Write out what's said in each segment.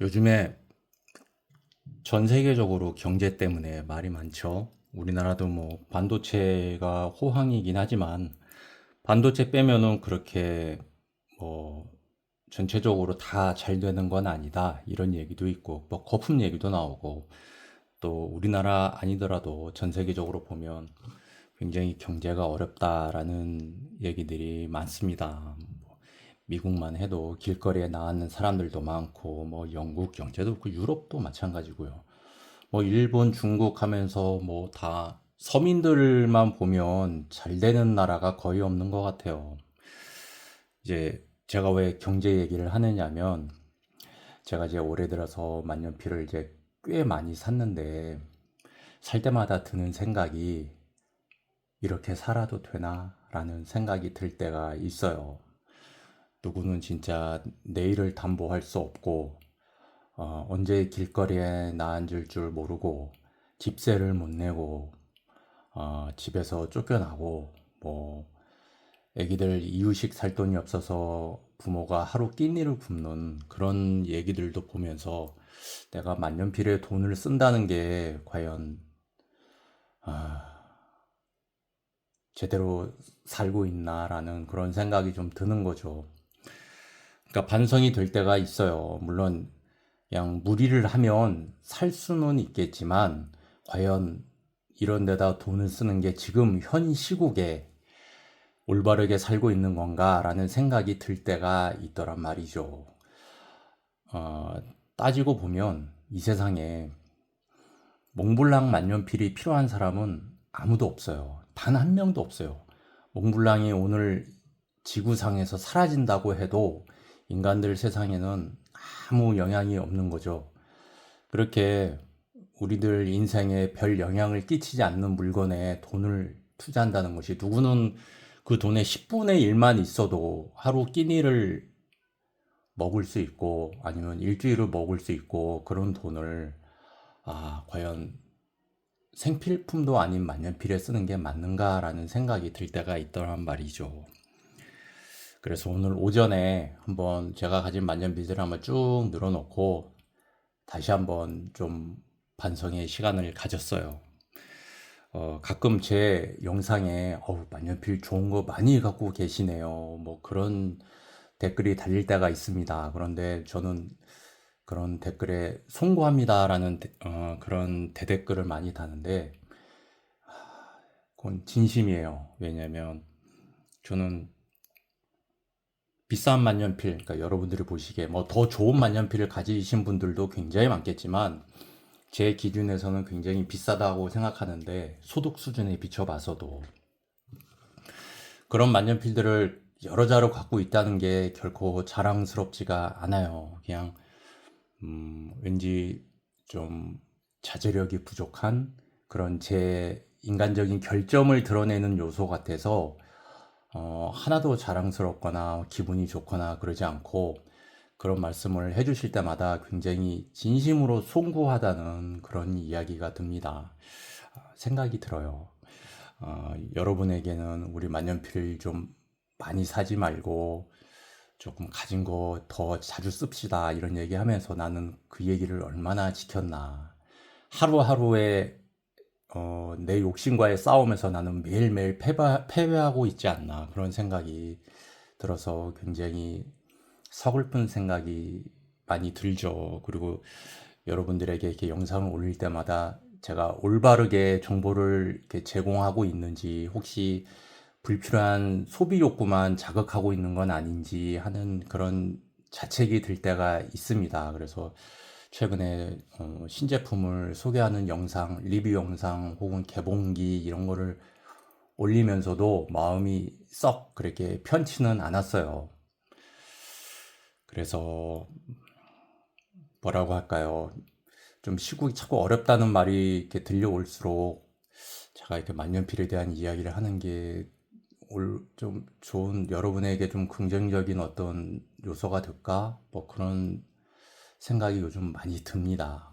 요즘에 전 세계적으로 경제 때문에 말이 많죠. 우리나라도 뭐 반도체가 호황이긴 하지만 반도체 빼면은 그렇게 뭐 전체적으로 다 잘 되는 건 아니다. 이런 얘기도 있고 뭐 거품 얘기도 나오고 또 우리나라 아니더라도 전 세계적으로 보면 굉장히 경제가 어렵다라는 얘기들이 많습니다. 미국만 해도 길거리에 나가는 사람들도 많고 뭐 영국 경제도 그렇고 유럽도 마찬가지고요. 뭐 일본, 중국 하면서 뭐 다 서민들만 보면 잘 되는 나라가 거의 없는 것 같아요. 이제 제가 왜 경제 얘기를 하느냐면 제가 이제 올해 들어서 만년필을 이제 꽤 많이 샀는데 살 때마다 드는 생각이 이렇게 살아도 되나? 라는 생각이 들 때가 있어요. 누구는 진짜 내일을 담보할 수 없고 언제 길거리에 나앉을 줄 모르고 집세를 못 내고 집에서 쫓겨나고 뭐 애기들 이유식 살 돈이 없어서 부모가 하루 끼니를 굶는 그런 얘기들도 보면서 내가 만년필에 돈을 쓴다는 게 과연 제대로 살고 있나라는 그런 생각이 좀 드는 거죠. 그러니까 반성이 될 때가 있어요. 물론 그냥 무리를 하면 살 수는 있겠지만 과연 이런 데다 돈을 쓰는 게 지금 현 시국에 올바르게 살고 있는 건가라는 생각이 들 때가 있더란 말이죠. 어, 따지고 보면 이 세상에 몽블랑 만년필이 필요한 사람은 아무도 없어요. 단 한 명도 없어요. 몽블랑이 오늘 지구상에서 사라진다고 해도 인간들 세상에는 아무 영향이 없는 거죠. 그렇게 우리들 인생에 별 영향을 끼치지 않는 물건에 돈을 투자한다는 것이 누구는 그 돈의 10분의 1만 있어도 하루 끼니를 먹을 수 있고 아니면 일주일을 먹을 수 있고 그런 돈을 과연 생필품도 아닌 만년필에 쓰는 게 맞는가라는 생각이 들 때가 있더란 말이죠. 그래서 오늘 오전에 한번 제가 가진 만년필들을 한번 쭉 늘어놓고 다시 한번 좀 반성의 시간을 가졌어요. 가끔 제 영상에 만년필 좋은 거 많이 갖고 계시네요. 뭐 그런 댓글이 달릴 때가 있습니다. 그런데 저는 그런 댓글에 송구합니다라는 그런 대댓글을 많이 다는데 그건 진심이에요. 왜냐면 저는 비싼 만년필, 그러니까 여러분들이 보시기에 뭐 더 좋은 만년필을 가지신 분들도 굉장히 많겠지만 제 기준에서는 굉장히 비싸다고 생각하는데 소득 수준에 비춰봐서도 그런 만년필들을 여러 자루 갖고 있다는 게 결코 자랑스럽지가 않아요. 그냥 왠지 좀 자제력이 부족한 그런 제 인간적인 결점을 드러내는 요소 같아서 하나도 자랑스럽거나 기분이 좋거나 그러지 않고 그런 말씀을 해주실 때마다 굉장히 진심으로 송구하다는 그런 이야기가 듭니다. 생각이 들어요. 여러분에게는 우리 만년필 좀 많이 사지 말고 조금 가진 거 더 자주 씁시다 이런 얘기 하면서 나는 그 얘기를 얼마나 지켰나. 하루하루에 내 욕심과의 싸움에서 나는 매일매일 패배하고 있지 않나 그런 생각이 들어서 굉장히 서글픈 생각이 많이 들죠. 그리고 여러분들에게 이렇게 영상을 올릴 때마다 제가 올바르게 정보를 이렇게 제공하고 있는지 혹시 불필요한 소비 욕구만 자극하고 있는 건 아닌지 하는 그런 자책이 들 때가 있습니다. 그래서 최근에 신제품을 소개하는 영상, 리뷰 영상 혹은 개봉기 이런 거를 올리면서도 마음이 썩 그렇게 편치는 않았어요. 그래서 뭐라고 할까요? 좀 시국이 자꾸 어렵다는 말이 이렇게 들려올수록 제가 이렇게 만년필에 대한 이야기를 하는 게 좀 좋은 여러분에게 좀 긍정적인 어떤 요소가 될까? 뭐 그런 생각이 요즘 많이 듭니다.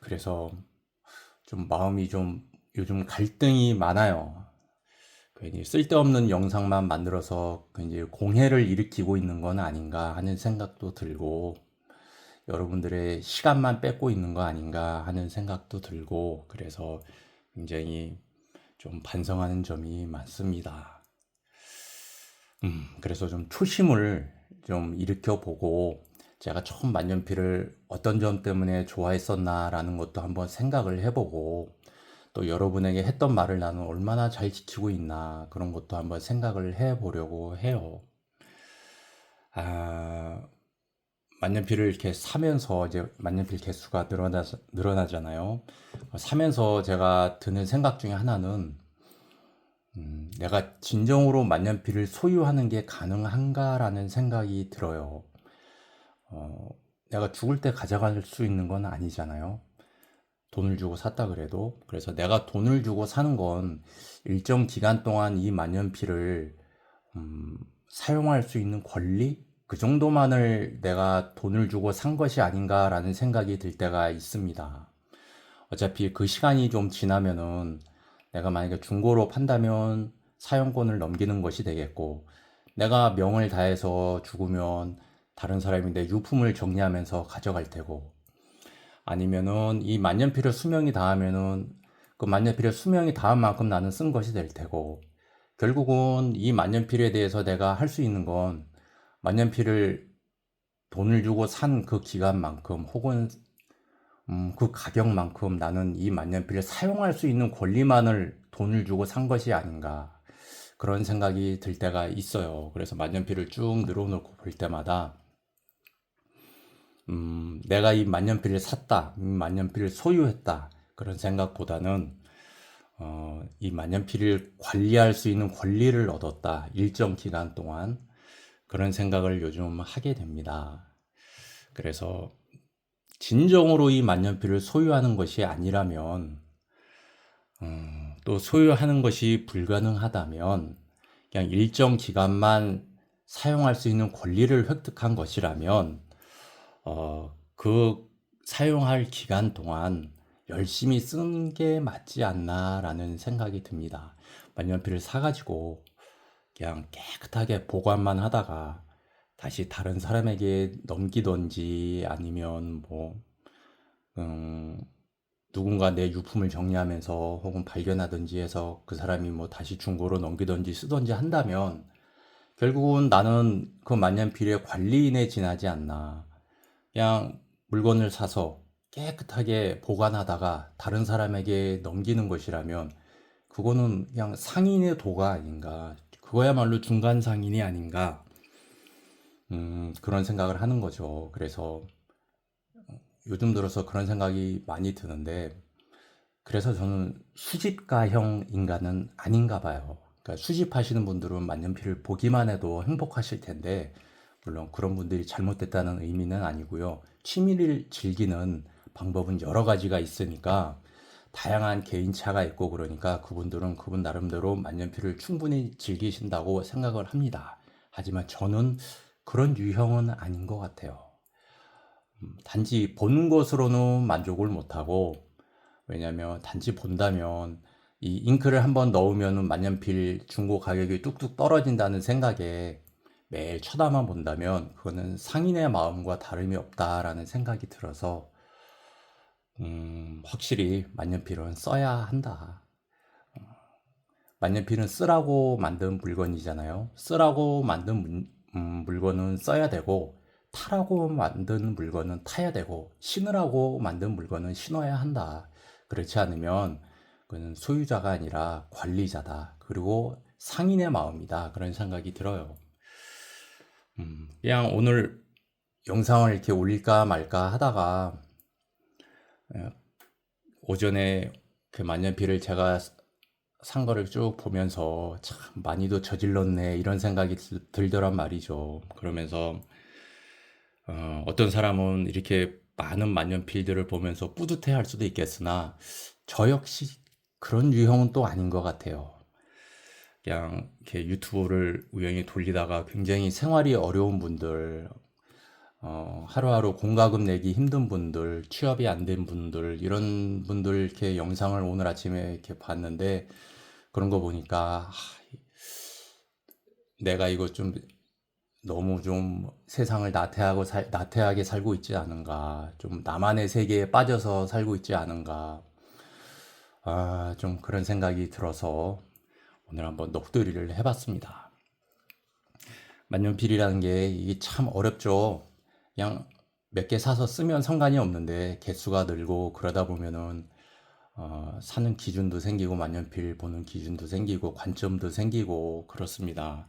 그래서 좀 마음이 좀 요즘 갈등이 많아요. 괜히 쓸데없는 영상만 만들어서 이제 공해를 일으키고 있는 건 아닌가 하는 생각도 들고, 여러분들의 시간만 뺏고 있는 거 아닌가 하는 생각도 들고, 그래서 굉장히 좀 반성하는 점이 많습니다. 그래서 좀 초심을 좀 일으켜 보고, 제가 처음 만년필을 어떤 점 때문에 좋아했었나라는 것도 한번 생각을 해보고, 또 여러분에게 했던 말을 나는 얼마나 잘 지키고 있나 그런 것도 한번 생각을 해보려고 해요. 아, 만년필을 이렇게 사면서 이제 만년필 개수가 늘어나잖아요. 사면서 제가 드는 생각 중에 하나는 내가 진정으로 만년필을 소유하는 게 가능한가라는 생각이 들어요. 어, 내가 죽을 때 가져갈 수 있는 건 아니잖아요. 돈을 주고 샀다 그래도. 그래서 내가 돈을 주고 사는 건 일정 기간 동안 이 만년필을 사용할 수 있는 권리? 그 정도만을 내가 돈을 주고 산 것이 아닌가라는 생각이 들 때가 있습니다. 어차피 그 시간이 좀 지나면은 내가 만약에 중고로 판다면 사용권을 넘기는 것이 되겠고, 내가 명을 다해서 죽으면 다른 사람이 내 유품을 정리하면서 가져갈 테고, 아니면은 이 만년필의 수명이 닿으면은 그 만년필의 수명이 닿은 만큼 나는 쓴 것이 될 테고, 결국은 이 만년필에 대해서 내가 할 수 있는 건 만년필을 돈을 주고 산 그 기간만큼 혹은 그 가격만큼 나는 이 만년필을 사용할 수 있는 권리만을 돈을 주고 산 것이 아닌가 그런 생각이 들 때가 있어요. 그래서 만년필을 쭉 늘어놓고 볼 때마다 내가 이 만년필을 샀다, 이 만년필을 소유했다 그런 생각보다는 이 만년필을 관리할 수 있는 권리를 얻었다 일정 기간 동안 그런 생각을 요즘 하게 됩니다. 그래서 진정으로 이 만년필을 소유하는 것이 아니라면 또 소유하는 것이 불가능하다면 그냥 일정 기간만 사용할 수 있는 권리를 획득한 것이라면 그 사용할 기간 동안 열심히 쓰는 게 맞지 않나라는 생각이 듭니다. 만년필을 사가지고 그냥 깨끗하게 보관만 하다가 다시 다른 사람에게 넘기던지 아니면 뭐 누군가 내 유품을 정리하면서 혹은 발견하든지 해서 그 사람이 뭐 다시 중고로 넘기든지 쓰든지 한다면 결국은 나는 그 만년필의 관리인에 지나지 않나. 그냥 물건을 사서 깨끗하게 보관하다가 다른 사람에게 넘기는 것이라면 그거는 그냥 상인의 도가 아닌가. 그거야말로 중간 상인이 아닌가. 그런 생각을 하는 거죠. 그래서 요즘 들어서 그런 생각이 많이 드는데, 그래서 저는 수집가형 인간은 아닌가 봐요. 그러니까 수집하시는 분들은 만년필을 보기만 해도 행복하실 텐데, 물론 그런 분들이 잘못됐다는 의미는 아니고요. 취미를 즐기는 방법은 여러 가지가 있으니까, 다양한 개인차가 있고 그러니까 그분들은 그분 나름대로 만년필을 충분히 즐기신다고 생각을 합니다. 하지만 저는 그런 유형은 아닌 것 같아요. 단지 보는 것으로는 만족을 못하고, 왜냐면 단지 본다면 이 잉크를 한번 넣으면 만년필 중고 가격이 뚝뚝 떨어진다는 생각에 매일 쳐다만 본다면 그거는 상인의 마음과 다름이 없다라는 생각이 들어서 확실히 만년필은 써야 한다. 만년필은 쓰라고 만든 물건이잖아요. 쓰라고 만든 물건은 써야 되고, 타라고 만든 물건은 타야 되고, 신으라고 만든 물건은 신어야 한다. 그렇지 않으면 그는 소유자가 아니라 관리자다. 그리고 상인의 마음이다. 그런 생각이 들어요. 그냥 오늘 영상을 이렇게 올릴까 말까 하다가 오전에 그 만년필을 제가 산 거를 쭉 보면서 참 많이도 저질렀네 이런 생각이 들더란 말이죠. 그러면서 어떤 사람은 이렇게 많은 만년필들을 보면서 뿌듯해 할 수도 있겠으나 저 역시 그런 유형은 또 아닌 것 같아요. 그냥 이렇게 유튜브를 우연히 돌리다가 굉장히 생활이 어려운 분들, 하루하루 공과금 내기 힘든 분들, 취업이 안 된 분들, 이런 분들 이렇게 영상을 오늘 아침에 이렇게 봤는데 그런 거 보니까 내가 이거 좀 너무 좀 세상을 나태하게 살고 있지 않은가, 좀 나만의 세계에 빠져서 살고 있지 않은가, 좀 그런 생각이 들어서 오늘 한번 넋두리를 해봤습니다. 만년필이라는 게 이게 참 어렵죠. 그냥 몇 개 사서 쓰면 상관이 없는데 개수가 늘고 그러다 보면은 사는 기준도 생기고 만년필 보는 기준도 생기고 관점도 생기고 그렇습니다.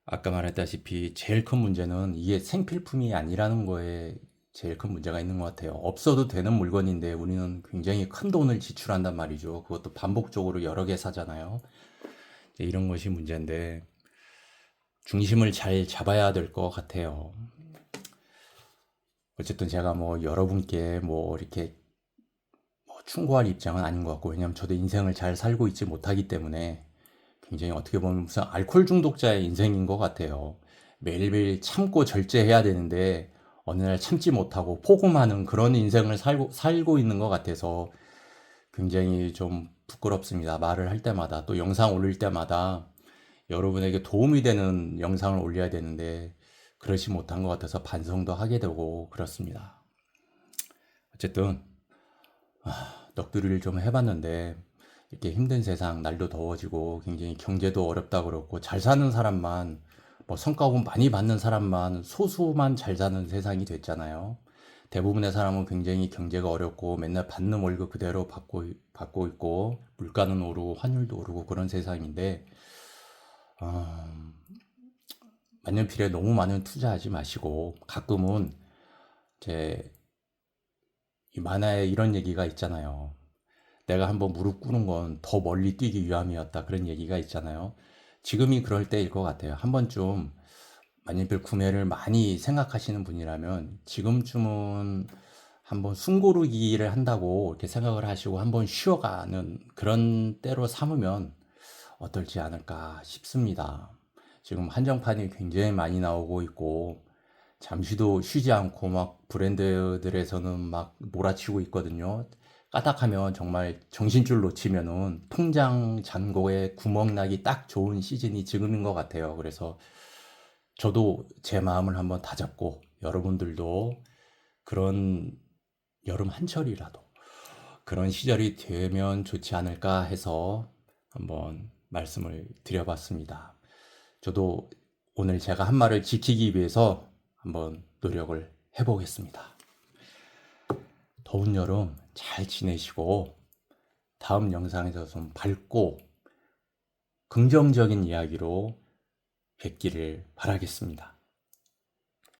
아까 말했다시피 제일 큰 문제는 이게 생필품이 아니라는 거에 제일 큰 문제가 있는 것 같아요. 없어도 되는 물건인데 우리는 굉장히 큰 돈을 지출한단 말이죠. 그것도 반복적으로 여러 개 사잖아요. 이런 것이 문제인데 중심을 잘 잡아야 될 것 같아요. 어쨌든 제가 뭐 여러분께 뭐 이렇게 충고할 입장은 아닌 것 같고, 왜냐면 저도 인생을 잘 살고 있지 못하기 때문에 굉장히 어떻게 보면 무슨 알코올 중독자의 인생인 것 같아요. 매일매일 참고 절제해야 되는데 어느 날 참지 못하고 포기하는 그런 인생을 살고 있는 것 같아서 굉장히 좀 부끄럽습니다. 말을 할 때마다 또 영상 올릴 때마다 여러분에게 도움이 되는 영상을 올려야 되는데 그러지 못한 것 같아서 반성도 하게 되고 그렇습니다. 어쨌든 넋두리를 좀 해봤는데 이렇게 힘든 세상, 날도 더워지고 굉장히 경제도 어렵다 그렇고 잘 사는 사람만, 뭐 성과금 많이 받는 사람만, 소수만 잘 사는 세상이 됐잖아요. 대부분의 사람은 굉장히 경제가 어렵고 맨날 받는 월급 그대로 받고 있고 물가는 오르고 환율도 오르고 그런 세상인데, 만년필에 너무 많은 투자하지 마시고 가끔은 제 이 만화에 이런 얘기가 있잖아요. 내가 한번 무릎 꿇은 건 더 멀리 뛰기 위함이었다. 그런 얘기가 있잖아요. 지금이 그럴 때일 것 같아요. 한 번쯤 만년필 구매를 많이 생각하시는 분이라면 지금쯤은 한번 숨고르기를 한다고 이렇게 생각을 하시고 한번 쉬어가는 그런 때로 삼으면 어떨지 않을까 싶습니다. 지금 한정판이 굉장히 많이 나오고 있고 잠시도 쉬지 않고 막 브랜드들에서는 막 몰아치고 있거든요. 까딱하면 정말 정신줄 놓치면은 통장 잔고에 구멍 나기 딱 좋은 시즌이 지금인 것 같아요. 그래서 저도 제 마음을 한번 다잡고 여러분들도 그런 여름 한철이라도 그런 시절이 되면 좋지 않을까 해서 한번 말씀을 드려봤습니다. 저도 오늘 제가 한 말을 지키기 위해서 한번 노력을 해보겠습니다. 더운 여름 잘 지내시고 다음 영상에서 좀 밝고 긍정적인 이야기로 뵙기를 바라겠습니다.